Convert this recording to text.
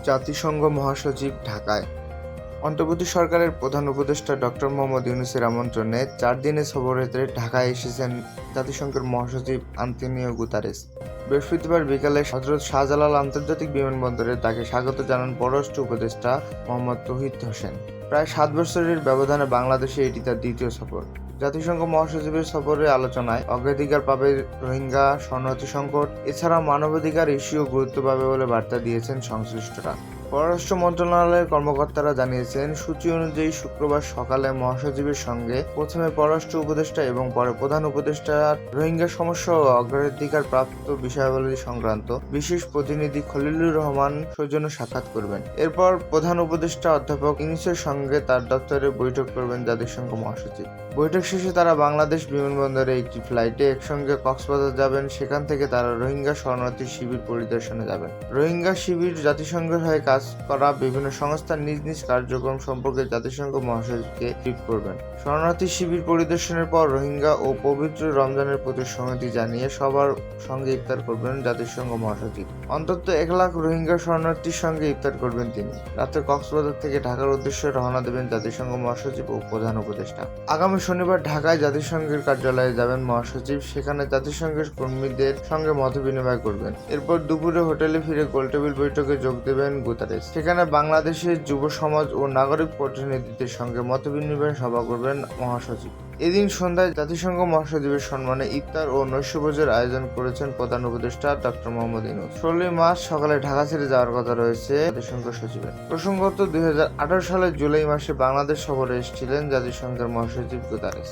জাতিসংঘ মহাসচিব ঢাকায়। অন্তর্বর্তী সরকারের প্রধান উপদেষ্টা ডক্টর মোহাম্মদ ইউনূসের আমন্ত্রণে 4 দিনের সফরে ঢাকায় এসেছেন জাতিসংঘের মহাসচিব আন্তোনিও গুতেরেস। বৃহস্পতিবার বিকালে হযরত শাহজালাল আন্তর্জাতিক বিমানবন্দরে তাকে স্বাগত জানান পররাষ্ট্র উপদেষ্টা মোহাম্মদ তৌহিদ হোসেন। প্রায় 7 বছরের ব্যবধানে বাংলাদেশে এটি তার দ্বিতীয় সফর। জাতিসংঘ মহাসচিবের সফরের আলোচনায় অগ্রাধিকার পাবে রোহিঙ্গা শরণার্থী সংকট, এছাড়া মানবাধিকার ইস্যুও গুরুত্ব পাবে বলে বার্তা দিয়েছেন সংশ্লিষ্টরা। পররাষ্ট্র মন্ত্রণালয়ের কর্মকর্তারা জানিয়েছেন, সূচি অনুযায়ী শুক্রবার সকালে মহাসচিবের সঙ্গে প্রথমে পররাষ্ট্র উপদেষ্টা এবং পরে প্রধান উপদেষ্টা রোহিঙ্গা সমস্যা ও অগ্রাধিকার প্রাপ্ত বিষয়াবলী সংক্রান্ত বিশেষ প্রতিনিধি খলিলুর রহমান সৌজন্য সাক্ষাৎ করবেন। এরপর প্রধান উপদেষ্টা অধ্যাপক ইউনূসের সঙ্গে তার দপ্তরে বৈঠক করবেন জাতিসংঘ মহাসচিব। বৈঠক শেষে তারা বাংলাদেশ বিমানবন্দরে একটি ফ্লাইটে একসঙ্গে কক্সবাজার যাবেন। সেখান থেকে তারা রোহিঙ্গা শরণার্থী শিবির পরিদর্শনে যাবেন। রোহিঙ্গা শিবির জাতিসংঘের হয়ে কাজ করা বিভিন্ন সংস্থার নিজ নিজ কার্যক্রম সম্পর্কে জাতিসংঘ মহাসচিবকে ব্রিফ করবেন। শরণার্থী শিবির পরিদর্শনের পর রোহিঙ্গা ও পবিত্র রমজানের প্রতি সংহতি জানিয়ে সবার সঙ্গে ইফতার করবেন জাতিসংঘ মহাসচিব। অন্তত 1 লাখ রোহিঙ্গা শরণার্থীর সঙ্গে ইফতার করবেন তিনি। রাতে কক্সবাজার থেকে ঢাকার উদ্দেশ্যে রওনা দেবেন জাতিসংঘ মহাসচিব ও প্রধান উপদেষ্টা। আগামী শনিবার ঢাকায় জাতিসংঘের কার্যালয়ে যাবেন মহাসচিব। সেখানে জাতিসংঘের কর্মীদের সঙ্গে মতবিনিময় করবেন। এরপর দুপুরে হোটেলে ফিরে গোলটেবিল বৈঠকে যোগ দেবেন গুতেরেস। সেখানে বাংলাদেশের যুব সমাজ ও নাগরিক প্রতিনিধিদের সঙ্গে মতবিনিময় সভা করবেন মহাসচিব। এদিন সন্ধ্যায় জাতিসংঘ মহাসচিবের সম্মানে ইফতার ও নৈশভোজের আয়োজন করেছেন প্রধান উপদেষ্টা ডক্টর মোহাম্মদ ইউনূস। 16 মার্চ সকালে ঢাকা ছেড়ে যাওয়ার কথা রয়েছে জাতিসংঘ সচিবের। প্রসঙ্গত 2018 সালের জুলাই মাসে বাংলাদেশ সফরে এসেছিলেন জাতিসংঘের মহাসচিব গুতেরেস।